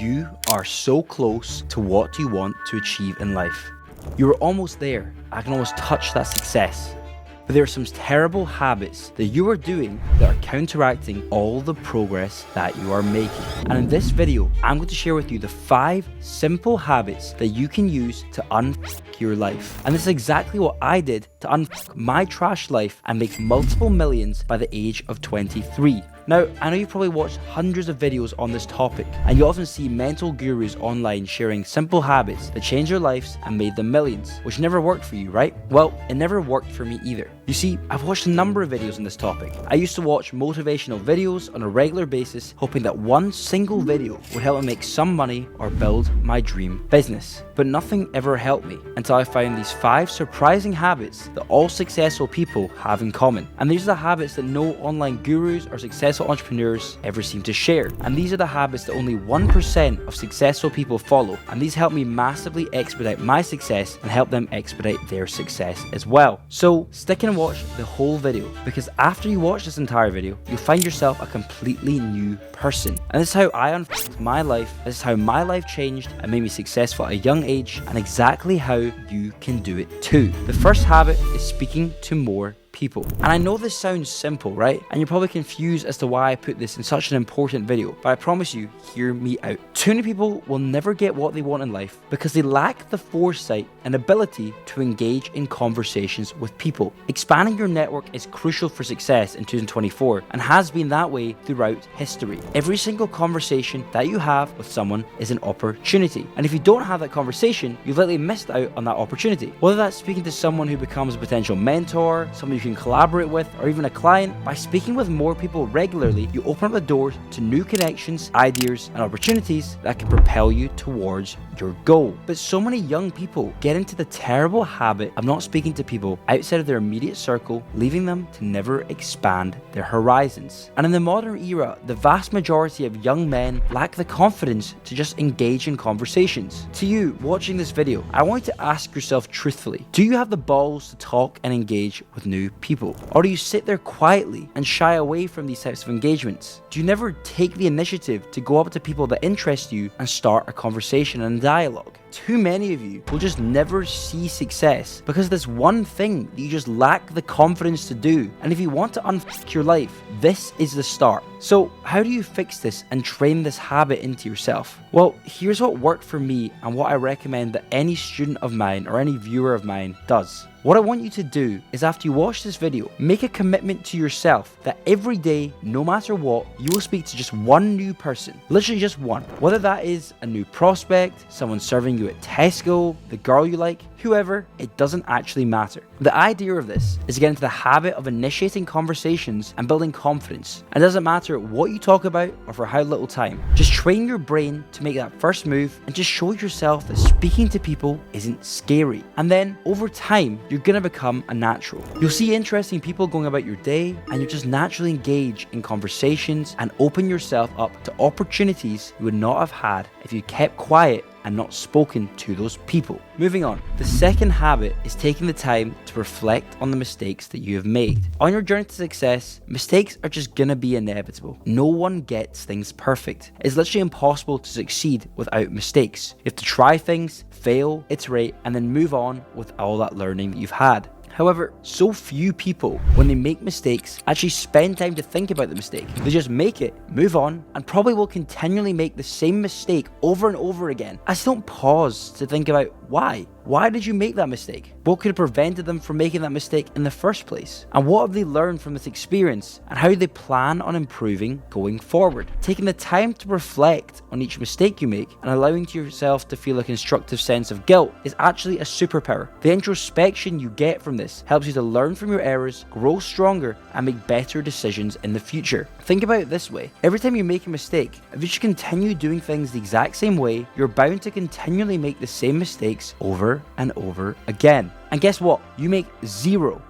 You are so close to what you want to achieve in life. You are almost there. I can almost touch that success. But there are some terrible habits that you are doing that are counteracting all the progress that you are making. And in this video, I'm going to share with you the 5 simple habits that you can use to unfuck your life. And this is exactly what I did to unfuck my trash life and make multiple millions by the age of 23. Now, I know you've probably watched hundreds of videos on this topic, and you often see mental gurus online sharing simple habits that changed their lives and made them millions, which never worked for you, right? Well, it never worked for me either. You see, I've watched a number of videos on this topic. I used to watch motivational videos on a regular basis, hoping that one single video would help me make some money or build my dream business. But nothing ever helped me until I found these 5 surprising habits that all successful people have in common. And these are the habits that no online gurus or successful entrepreneurs ever seem to share. And these are the habits that only 1% of successful people follow. And these help me massively expedite my success and help them expedite their success as well. So stick and watch the whole video, because after you watch this entire video, you'll find yourself a completely new person. And this is how I unfucked my life. This is how my life changed and made me successful at a young age, and exactly how you can do it too. The first habit is speaking to more people. And I know this sounds simple, right? And you're probably confused as to why I put this in such an important video, but I promise you, hear me out. Too many people will never get what they want in life because they lack the foresight and ability to engage in conversations with people. Expanding your network is crucial for success in 2024 and has been that way throughout history. Every single conversation that you have with someone is an opportunity. And if you don't have that conversation, you've likely missed out on that opportunity. Whether that's speaking to someone who becomes a potential mentor, someone you can collaborate with, or even a client, by speaking with more people regularly, you open up the doors to new connections, ideas, and opportunities that can propel you towards your goal. But so many young people get into the terrible habit of not speaking to people outside of their immediate circle, leaving them to never expand their horizons. And in the modern era, the vast majority of young men lack the confidence to just engage in conversations. To you watching this video, I want you to ask yourself truthfully, do you have the balls to talk and engage with new people? Or do you sit there quietly and shy away from these types of engagements? Do you never take the initiative to go up to people that interest you and start a conversation and dialogue? Too many of you will just never see success because there's one thing that you just lack the confidence to do. And if you want to unfuck your life, this is the start. So how do you fix this and train this habit into yourself? Well, here's what worked for me and what I recommend that any student of mine or any viewer of mine does. What I want you to do is, after you watch this video, make a commitment to yourself that every day, no matter what, you will speak to just one new person. Literally just one. Whether that is a new prospect, someone serving you at Tesco, the girl you like, whoever, it doesn't actually matter. The idea of this is to get into the habit of initiating conversations and building confidence. And it doesn't matter what you talk about or for how little time. Just train your brain to make that first move and just show yourself that speaking to people isn't scary. And then over time, you're gonna become a natural. You'll see interesting people going about your day, and you'll just naturally engage in conversations and open yourself up to opportunities you would not have had if you kept quiet and not spoken to those people. Moving on, the second habit is taking the time to reflect on the mistakes that you have made. On your journey to success, mistakes are just gonna be inevitable. No one gets things perfect. It's literally impossible to succeed without mistakes. You have to try things, fail, iterate, and then move on with all that learning that you've had. However, so few people, when they make mistakes, actually spend time to think about the mistake. They just make it, move on, and probably will continually make the same mistake over and over again. I just don't pause to think about why. Why did you make that mistake? What could have prevented them from making that mistake in the first place? And what have they learned from this experience? And how do they plan on improving going forward? Taking the time to reflect on each mistake you make and allowing yourself to feel a constructive sense of guilt is actually a superpower. The introspection you get from this helps you to learn from your errors, grow stronger, and make better decisions in the future. Think about it this way. Every time you make a mistake, if you just continue doing things the exact same way, you're bound to continually make the same mistakes over and over again. And guess what? You make zero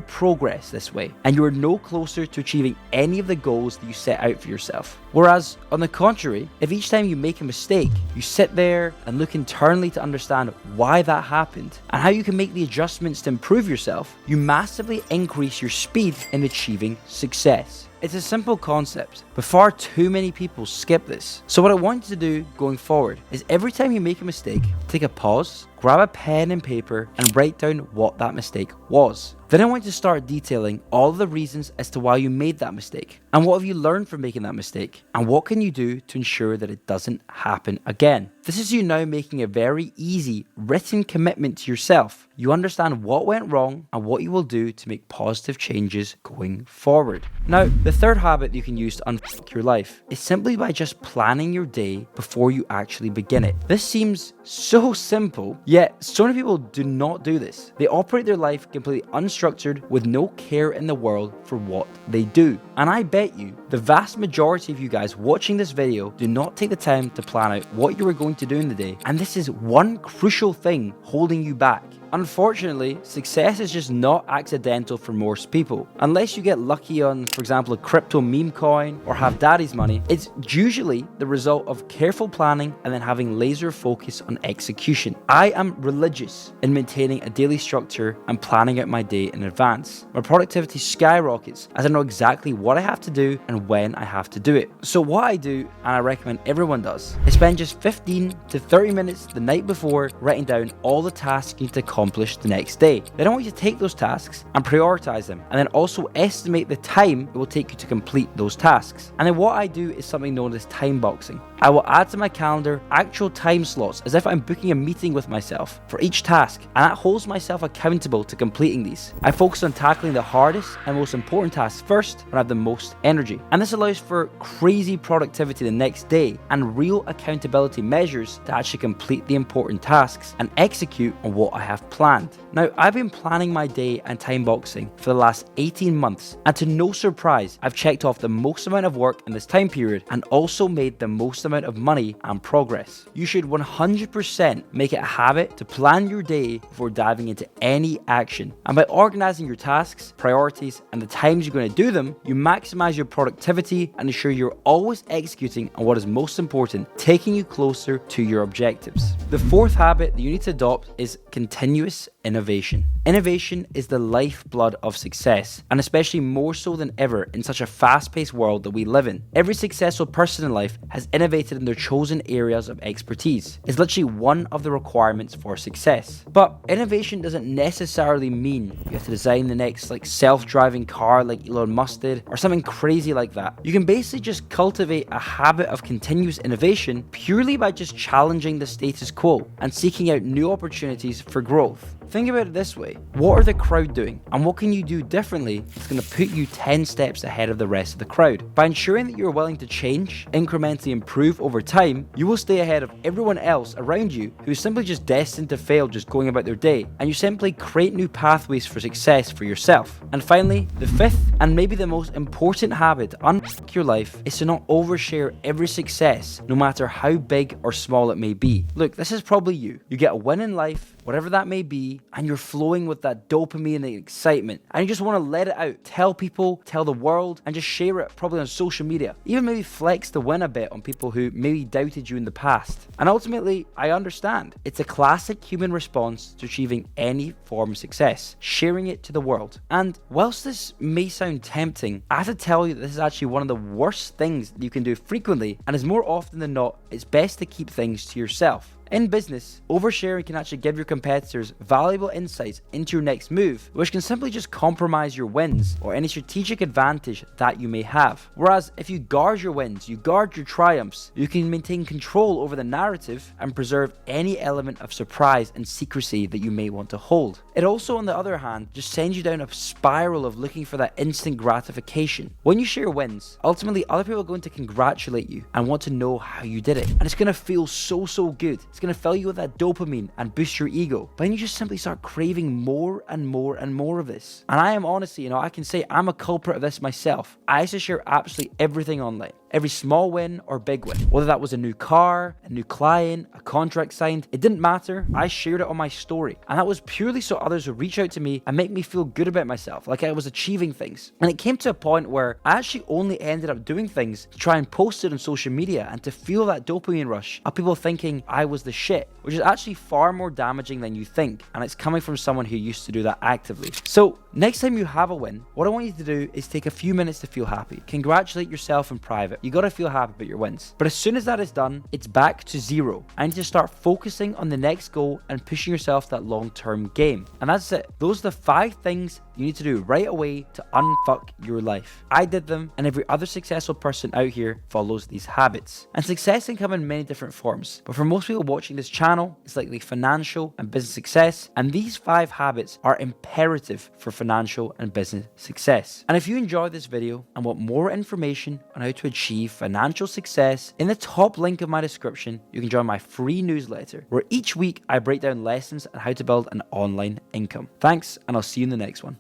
progress this way, and you are no closer to achieving any of the goals that you set out for yourself. Whereas, on the contrary, if each time you make a mistake, you sit there and look internally to understand why that happened and how you can make the adjustments to improve yourself, you massively increase your speed in achieving success. it's a simple concept, but far too many people skip this. So what I want you to do going forward is every time you make a mistake, take a pause, grab a pen and paper, and write down what that mistake was. Then I want you to start detailing all of the reasons as to why you made that mistake. And what have you learned from making that mistake? And what can you do to ensure that it doesn't happen again? This is you now making a very easy written commitment to yourself. You understand what went wrong and what you will do to make positive changes going forward. Now, the third habit you can use to unfuck your life is simply by just planning your day before you actually begin it. This seems so simple, yet so many people do not do this. They operate their life completely unstructured with no care in the world for what they do. And I bet you, the vast majority of you guys watching this video do not take the time to plan out what you are going to do in the day. And this is one crucial thing holding you back. Unfortunately, success is just not accidental for most people. Unless you get lucky on, for example, a crypto meme coin or have daddy's money, it's usually the result of careful planning and then having laser focus on execution. I am religious in maintaining a daily structure and planning out my day in advance. My productivity skyrockets as I know exactly what I have to do and when I have to do it. So what I do, and I recommend everyone does, is spend just 15 to 30 minutes the night before writing down all the tasks you need to accomplish the next day. Then I want you to take those tasks and prioritize them, and then also estimate the time it will take you to complete those tasks. And then what I do is something known as time boxing. I will add to my calendar actual time slots as if I'm booking a meeting with myself for each task, and that holds myself accountable to completing these. I focus on tackling the hardest and most important tasks first when I have the most energy. And this allows for crazy productivity the next day and real accountability measures to actually complete the important tasks and execute on what I have planned. Now, I've been planning my day and time boxing for the last 18 months, and to no surprise, I've checked off the most amount of work in this time period and also made the most amount of money and progress. You should 100% make it a habit to plan your day before diving into any action. And by organizing your tasks, priorities, and the times you're going to do them, you maximize your productivity and ensure you're always executing on what is most important, taking you closer to your objectives. The fourth habit that you need to adopt is continuous innovation. Innovation is the lifeblood of success, and especially more so than ever in such a fast-paced world that we live in. Every successful person in life has innovated in their chosen areas of expertise. It's literally one of the requirements for success. But innovation doesn't necessarily mean you have to design the next self-driving car like Elon Musk did, or something crazy like that. You can basically just cultivate a habit of continuous innovation purely by just challenging the status quo and seeking out new opportunities for growth. Think about it this way. What are the crowd doing? And what can you do differently that's going to put you 10 steps ahead of the rest of the crowd? By ensuring that you're willing to change, incrementally improve over time, you will stay ahead of everyone else around you who is simply just destined to fail just going about their day. And you simply create new pathways for success for yourself. And finally, the fifth and maybe the most important habit to unfuck your life is to not overshare every success, no matter how big or small it may be. Look, this is probably you. You get a win in life, whatever that may be, and you're flowing with that dopamine and excitement, and you just want to let it out, tell people, tell the world, and just share it probably on social media, even maybe flex the win a bit on people who maybe doubted you in the past. And ultimately, I understand it's a classic human response to achieving any form of success, sharing it to the world. And whilst this may sound tempting, I have to tell you that this is actually one of the worst things that you can do frequently, and is more often than not, it's best to keep things to yourself. In business, oversharing can actually give your competitors valuable insights into your next move, which can simply just compromise your wins or any strategic advantage that you may have. Whereas if you guard your wins, you guard your triumphs, you can maintain control over the narrative and preserve any element of surprise and secrecy that you may want to hold. It also, on the other hand, just sends you down a spiral of looking for that instant gratification. When you share wins, ultimately other people are going to congratulate you and want to know how you did it. And it's going to feel so good. It's going to fill you with that dopamine and boost your ego. But then you just simply start craving more and more and more of this. And I am honestly, I can say I'm a culprit of this myself. I used to share absolutely everything online. Every small win or big win, whether that was a new car, a new client, a contract signed, it didn't matter. I shared it on my story. And that was purely so others would reach out to me and make me feel good about myself, like I was achieving things. And it came to a point where I actually only ended up doing things to try and post it on social media and to feel that dopamine rush of people thinking I was the shit, which is actually far more damaging than you think. And it's coming from someone who used to do that actively. So Next time you have a win, what I want you to do is take a few minutes to feel happy. Congratulate yourself in private. You gotta feel happy about your wins. But as soon as that is done, it's back to zero. I need to start focusing on the next goal and pushing yourself to that long-term game. And that's it. Those are the 5 things you need to do right away to unfuck your life. I did them, and every other successful person out here follows these habits. And success can come in many different forms. But for most people watching this channel, it's likely financial and business success. And these 5 habits are imperative for financial and business success. And if you enjoyed this video and want more information on how to achieve financial success, in the top link of my description, you can join my free newsletter, where each week I break down lessons on how to build an online income. Thanks, and I'll see you in the next one.